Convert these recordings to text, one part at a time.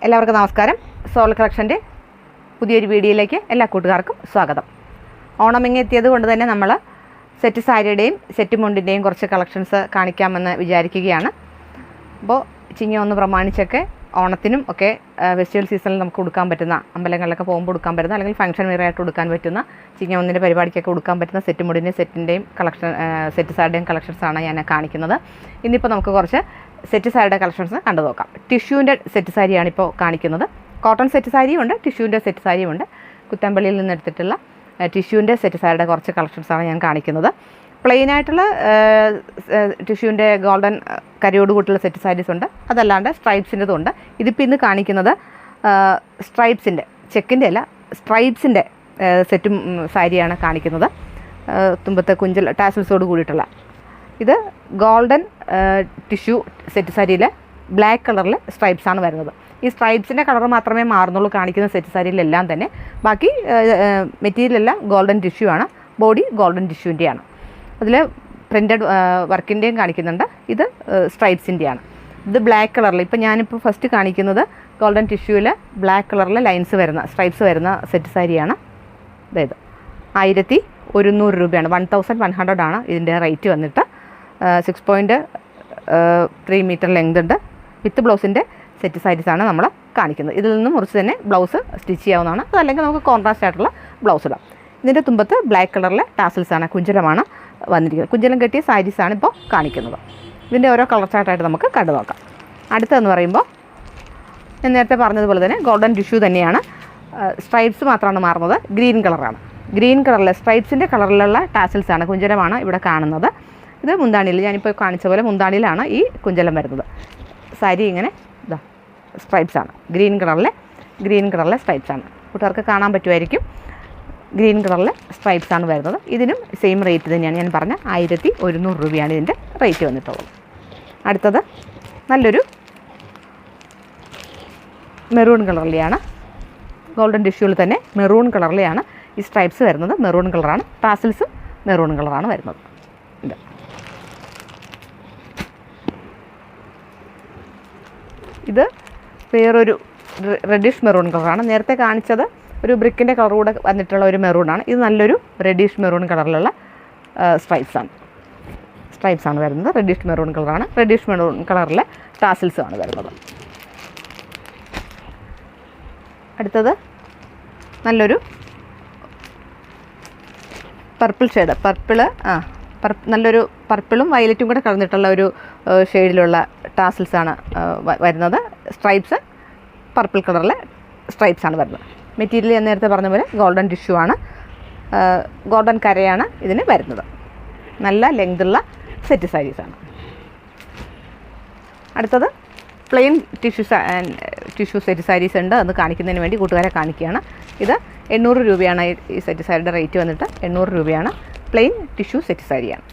എല്ലാവർക്കും നമസ്കാരം. സോൾ കളക്ഷൻ്റെ പുതിയൊരു വീഡിയോയിലേക്ക് എല്ലാ കൂട്ടുകാർക്കും സ്വാഗതം. ഓണമിങ്ങ് എത്തിയത് കൊണ്ട് തന്നെ നമ്മൾ സെറ്റ് സാരിയുടെയും സെറ്റ് മുണ്ടിൻ്റെയും കുറച്ച് കളക്ഷൻസ് കാണിക്കാമെന്ന് വിചാരിക്കുകയാണ്. അപ്പോൾ ചിങ്ങം ഒന്ന് പ്രമാണിച്ചൊക്കെ ഓണത്തിനും ഒക്കെ ഫെസ്റ്റിവൽ സീസണിൽ നമുക്ക് കൊടുക്കാൻ പറ്റുന്ന, അമ്പലങ്ങളിലൊക്കെ പോകുമ്പോൾ കൊടുക്കാൻ പറ്റുന്ന, അല്ലെങ്കിൽ ഫംഗ്ഷൻ വെയറായിട്ട് കൊടുക്കാൻ പറ്റുന്ന, ചിങ്ങം ഒന്നിൻ്റെ പരിപാടിക്കൊക്കെ കൊടുക്കാൻ പറ്റുന്ന സെറ്റ് മുണ്ടിൻ്റെയും സെറ്റിൻ്റെയും കളക്ഷൻ, സെറ്റ് സാരിയുടെയും കളക്ഷൻസാണ് ഞാൻ കാണിക്കുന്നത്. ഇന്നിപ്പോൾ നമുക്ക് കുറച്ച് സെറ്റ് സാരിയുടെ കളക്ഷൻസ് കണ്ടു നോക്കാം. ടിഷ്യൂവിൻ്റെ സെറ്റ് സാരിയാണ് ഇപ്പോൾ കാണിക്കുന്നത്. കോട്ടൺ സെറ്റ് സാരിയും ഉണ്ട്, ടിഷ്യൂവിൻ്റെ സെറ്റ് സാരിയും ഉണ്ട്. കുത്തമ്പള്ളിയിൽ നിന്ന് എടുത്തിട്ടുള്ള ടിഷ്യൂവിൻ്റെ സെറ്റ് സാരിയുടെ കുറച്ച് കളക്ഷൻസാണ് ഞാൻ കാണിക്കുന്നത്. പ്ലെയിനായിട്ടുള്ള ടിഷ്യൂവിൻ്റെ ഗോൾഡൻ കരയോട് കൂട്ടുള്ള സെറ്റ് സാരീസ് ഉണ്ട്, അതല്ലാണ്ട് സ്ട്രൈപ്സിൻ്റെതും ഉണ്ട്. ഇതിപ്പോൾ ഇന്ന് കാണിക്കുന്നത് സ്ട്രൈപ്സിൻ്റെ, ചെക്കിൻ്റെ അല്ല, സ്ട്രൈപ്സിൻ്റെ സെറ്റും സാരിയാണ് കാണിക്കുന്നത്. തുമ്പത്തെ കുഞ്ചൽ ടാസിൽസോട് കൂടിയിട്ടുള്ള ഇത് ഗോൾഡൻ ടിഷ്യൂ സെറ്റ് സാരിയിൽ ബ്ലാക്ക് കളറിൽ സ്ട്രൈപ്സാണ് വരുന്നത്. ഈ സ്ട്രൈപ്സിൻ്റെ കളർ മാത്രമേ മാറുന്നുള്ളൂ കാണിക്കുന്ന സെറ്റ് സാരിയിലെല്ലാം തന്നെ. ബാക്കി മെറ്റീരിയലെല്ലാം ഗോൾഡൻ ടിഷ്യൂ ആണ്, ബോഡി ഗോൾഡൻ ടിഷ്യൂൻ്റെയാണ്. അതിൽ പ്രിൻറ്റഡ് വർക്കിൻ്റെയും കാണിക്കുന്നുണ്ട്. ഇത് സ്ട്രൈപ്സിൻ്റെയാണ്. ഇത് ബ്ലാക്ക് കളറിൽ, ഇപ്പോൾ ഞാനിപ്പോൾ ഫസ്റ്റ് കാണിക്കുന്നത് ഗോൾഡൻ ടിഷ്യൂവിൽ ബ്ലാക്ക് കളറിൽ ലൈൻസ് വരുന്ന, സ്ട്രൈപ്സ് വരുന്ന സെറ്റ് സാരിയാണ്. അതായത് 1100 രൂപയാണ്, 1100 ആണ് ഇതിൻ്റെ റേറ്റ് വന്നിട്ട്. 6.3 മീറ്റർ ലെങ്ത് ഉണ്ട്. വിത്ത് ബ്ലൗസിൻ്റെ സെറ്റ് സാരീസാണ് നമ്മൾ കാണിക്കുന്നത്. ഇതിൽ നിന്ന് മുറിച്ച് തന്നെ ബ്ലൗസ് സ്റ്റിച്ച് ചെയ്യാവുന്നതാണ്. അതല്ലെങ്കിൽ നമുക്ക് കോൺട്രാസ്റ്റ് ആയിട്ടുള്ള ബ്ലൗസ് ഇടാം. ഇതിൻ്റെ തുമ്പത്ത് ബ്ലാക്ക് കളറിലെ ടാസിൽസാണ്, കുഞ്ചലമാണ് വന്നിരിക്കുന്നത്. കുഞ്ചലം കെട്ടിയ സാരീസാണ് ഇപ്പോൾ കാണിക്കുന്നത്. ഇതിൻ്റെ ഓരോ കളർ ചാർട്ടായിട്ട് നമുക്ക് കണ്ടു നോക്കാം. അടുത്തതെന്ന് പറയുമ്പോൾ ഞാൻ നേരത്തെ പറഞ്ഞതുപോലെ തന്നെ ഗോൾഡൻ ടിഷ്യൂ തന്നെയാണ്. സ്ട്രൈപ്സ് മാത്രമാണ് മാറുന്നത്, ഗ്രീൻ കളറാണ്. ഗ്രീൻ കളറിലെ സ്ട്രൈപ്സിൻ്റെ കളറിലുള്ള ടാസിൽസാണ്, കുഞ്ചലമാണ് ഇവിടെ കാണുന്നത്. ഇത് മുന്താണിയിൽ, ഞാനിപ്പോൾ കാണിച്ച പോലെ മുന്താണിയിലാണ് ഈ കുഞ്ചലം വരുന്നത്. സാരി ഇങ്ങനെ ഇതാ സ്ട്രൈപ്സാണ്, ഗ്രീൻ കളറിലെ സ്ട്രൈപ്സാണ്. കൂട്ടുകാർക്ക് കാണാൻ പറ്റുമായിരിക്കും. ഗ്രീൻ കളറിലെ സ്ട്രൈപ്സാണ് വരുന്നത്. ഇതിനും സെയിം റേറ്റ് തന്നെയാണ് ഞാൻ പറഞ്ഞ 1100 രൂപയാണ് ഇതിൻ്റെ റേറ്റ് വന്നിട്ടുള്ളത്. അടുത്തത് നല്ലൊരു മെറൂൺ കളറിലെയാണ്, ഗോൾഡൻ ടിഷ്യൂവിൽ തന്നെ മെറൂൺ കളറിലെയാണ് ഈ സ്ട്രൈപ്സ് വരുന്നത്. മെറൂൺ കളറാണ്, ടാസിൽസും മെറൂൺ കളറാണ് വരുന്നത്. ഇത് വേറൊരു റെഡിഷ് മെറൂൺ കളറാണ്. നേരത്തെ കാണിച്ചത് ഒരു ബ്രിക്കിൻ്റെ കളർ കൂടെ വന്നിട്ടുള്ള ഒരു മെറൂണാണ്. ഇത് നല്ലൊരു റെഡിഷ് മെറൂൺ കളറിലുള്ള സ്ട്രൈപ്സാണ് വരുന്നത്. റെഡിഷ് മെറൂൺ കളറാണ്. റെഡിഷ് മെറൂൺ കളറിലെ ടാസിൽസുമാണ് വരുന്നത്. അടുത്തത് നല്ലൊരു പർപ്പിൾ ഷെയ്ഡ്, നല്ലൊരു പർപ്പിളും വയലറ്റും കൂടെ കലർന്നിട്ടുള്ള ഒരു ഷെയ്ഡിലുള്ള ടാസിൽസാണ് വരുന്നത്. സ്ട്രൈപ്സ് പർപ്പിൾ കളറിലെ സ്ട്രൈപ്സാണ് വരുന്നത്. മെറ്റീരിയൽ ഞാൻ നേരത്തെ പറഞ്ഞ പോലെ ഗോൾഡൻ ടിഷ്യൂ ആണ്, ഗോൾഡൻ കരയാണ് ഇതിന് വരുന്നത്. നല്ല ലെങ്തുള്ള സെറ്റ് സാരീസാണ്. അടുത്തത് പ്ലെയിൻ ടിഷ്യൂ സെറ്റ് സാരീസ് ഉണ്ട്, അത് കാണിക്കുന്നതിന് വേണ്ടി കൂട്ടുകാരെ കാണിക്കുകയാണ്. ഇത് 800 രൂപയാണ് ഈ സെറ്റ് സാരിയുടെ റേറ്റ് വന്നിട്ട്. 800 രൂപയാണ്. പ്ലെയിൻ ടിഷ്യൂ സെറ്റ് സാരിയാണ്.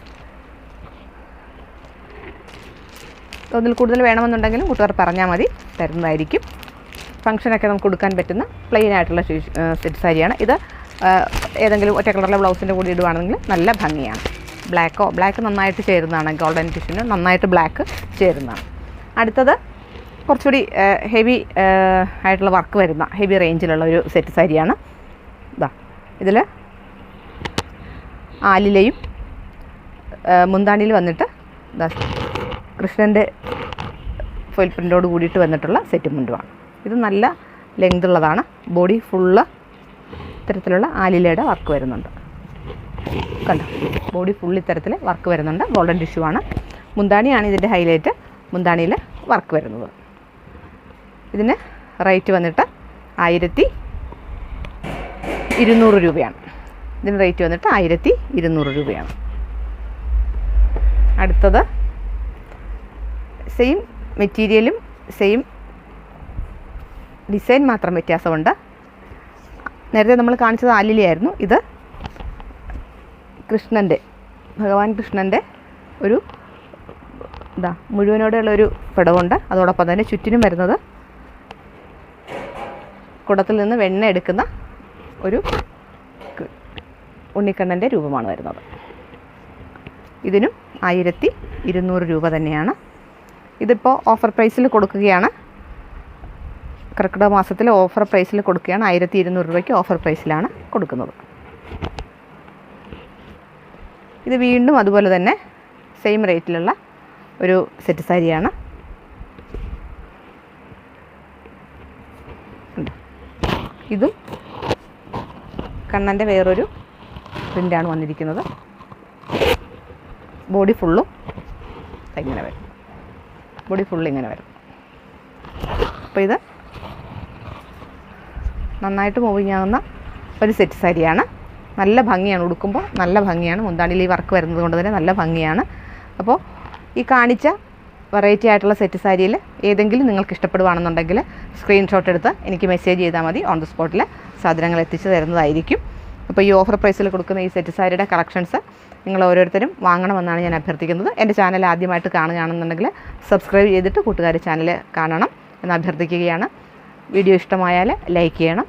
ഒന്നിൽ കൂടുതൽ വേണമെന്നുണ്ടെങ്കിലും കൂട്ടുകാർ പറഞ്ഞാൽ മതി, തരുന്നതായിരിക്കും. ഫംഗ്ഷനൊക്കെ നമുക്ക് കൊടുക്കാൻ പറ്റുന്ന പ്ലെയിൻ ആയിട്ടുള്ള സെറ്റ് സാരിയാണ്. ഇത് ഏതെങ്കിലും ഒറ്റ കളറിലെ ബ്ലൗസിൻ്റെ കൂടി ഇടുവാണെങ്കിൽ നല്ല ഭംഗിയാണ്. ബ്ലാക്ക് നന്നായിട്ട് ചേരുന്നതാണ്, ഗോൾഡൻ ടിഷ്യൂന് നന്നായിട്ട് ബ്ലാക്ക് ചേരുന്നതാണ്. അടുത്തത് കുറച്ചുകൂടി ഹെവി ആയിട്ടുള്ള വർക്ക് വരുന്ന, ഹെവി റേഞ്ചിലുള്ള ഒരു സെറ്റ് സാരിയാണ്. ഇതിൽ ആലിലയും മുന്താണിയിൽ വന്നിട്ട് കൃഷ്ണൻ്റെ ഫോയിൽ പ്രിൻ്റോട് കൂടിയിട്ട് വന്നിട്ടുള്ള സെറ്റ് മുണ്ടുമാണ്. ഇത് നല്ല ലെങ്ത് ഉള്ളതാണ്. ബോഡി ഫുള്ള് ഇത്തരത്തിലുള്ള ആലിലയുടെ വർക്ക് വരുന്നുണ്ട്. കണ്ടോ, ബോഡി ഫുൾ ഇത്തരത്തിൽ വർക്ക് വരുന്നുണ്ട്. ഗോൾഡൻ ടിഷ്യൂ ആണ്. മുന്താണിയാണ് ഇതിൻ്റെ ഹൈലൈറ്റ്. മുന്താണിയിൽ വർക്ക് വരുന്നത്. ഇതിന് റേറ്റ് വന്നിട്ട് 1200 രൂപയാണ്. ഇതിന് റേറ്റ് വന്നിട്ട് 1200 രൂപയാണ്. അടുത്തത് സെയിം മെറ്റീരിയലും സെയിം ഡിസൈൻ മാത്രം വ്യത്യാസമുണ്ട്. നേരത്തെ നമ്മൾ കാണിച്ചത് ആലിലയായിരുന്നു. ഇത് ഭഗവാൻ കൃഷ്ണൻ്റെ ഒരു മുഴുവനോടെയുള്ളൊരു പടവുണ്ട്. അതോടൊപ്പം തന്നെ ചുറ്റിനും വരുന്നത് കുടത്തിൽ നിന്ന് വെണ്ണ എടുക്കുന്ന ഒരു ഉണ്ണിക്കണ്ണൻ്റെ രൂപമാണ് വരുന്നത്. ഇതിനും 1200 രൂപ തന്നെയാണ്. ഇതിപ്പോൾ ഓഫർ പ്രൈസിൽ കൊടുക്കുകയാണ്. കർക്കിടക മാസത്തിൽ ഓഫർ പ്രൈസിൽ കൊടുക്കുകയാണ്. 1200 രൂപയ്ക്ക് ഓഫർ പ്രൈസിലാണ് കൊടുക്കുന്നത്. ഇത് വീണ്ടും അതുപോലെ തന്നെ സെയിം റേറ്റിലുള്ള ഒരു സെറ്റ് സാരിയാണ്. ഇതും കണ്ണൻ്റെ വേറൊരു പ്രിൻ്റാണ് വന്നിരിക്കുന്നത്. ബോഡി ഫുള്ളും ഇങ്ങനെ വരും. ബോഡി ഫുള്ള് ഇങ്ങനെ വരും. അപ്പോൾ ഇത് നന്നായിട്ട് മൂവിങ് ആകുന്ന ഒരു സെറ്റ് സാരിയാണ്. നല്ല ഭംഗിയാണ്, ഉടുക്കുമ്പോൾ നല്ല ഭംഗിയാണ്. മുന്താണിയിൽ ഈ വർക്ക് വരുന്നത് കൊണ്ട് തന്നെ നല്ല ഭംഗിയാണ്. അപ്പോൾ ഈ കാണിച്ച വെറൈറ്റി ആയിട്ടുള്ള സെറ്റ് സാരിയിൽ ഏതെങ്കിലും നിങ്ങൾക്ക് ഇഷ്ടപ്പെടുകയാണെന്നുണ്ടെങ്കിൽ സ്ക്രീൻഷോട്ട് എടുത്ത് എനിക്ക് മെസ്സേജ് ചെയ്താൽ മതി. ഓൺ ദി സ്പോട്ടിൽ സാധനങ്ങൾ എത്തിച്ചു തരുന്നതായിരിക്കും. അപ്പോൾ ഈ ഓഫർ പ്രൈസിൽ കൊടുക്കുന്ന ഈ സെറ്റ് സാരിയുടെ കളക്ഷൻസ് നിങ്ങൾ ഓരോരുത്തരും വാങ്ങണമെന്നാണ് ഞാൻ അഭ്യർത്ഥിക്കുന്നത്. എൻ്റെ ചാനൽ ആദ്യമായിട്ട് കാണുകയാണെന്നുണ്ടെങ്കിൽ സബ്സ്ക്രൈബ് ചെയ്തിട്ട് കൂട്ടുകാർ ചാനൽ കാണണം എന്ന് അഭ്യർത്ഥിക്കുകയാണ്. വീഡിയോ ഇഷ്ടമായാൽ ലൈക്ക് ചെയ്യണം.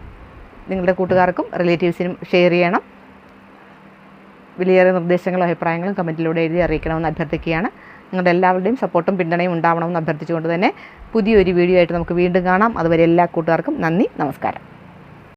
നിങ്ങളുടെ കൂട്ടുകാർക്കും റിലേറ്റീവ്സിനും ഷെയർ ചെയ്യണം. വലിയേറെ നിർദ്ദേശങ്ങളും അഭിപ്രായങ്ങളും കമൻറ്റിലൂടെ എഴുതി അറിയിക്കണമെന്ന് അഭ്യർത്ഥിക്കുകയാണ്. നിങ്ങളുടെ എല്ലാവരുടെയും സപ്പോർട്ടും പിന്തുണയും ഉണ്ടാവണമെന്ന് അഭ്യർത്ഥിച്ചുകൊണ്ട് തന്നെ പുതിയൊരു വീഡിയോ ആയിട്ട് നമുക്ക് വീണ്ടും കാണാം. അതുവരെ എല്ലാ കൂട്ടുകാർക്കും നന്ദി, നമസ്കാരം.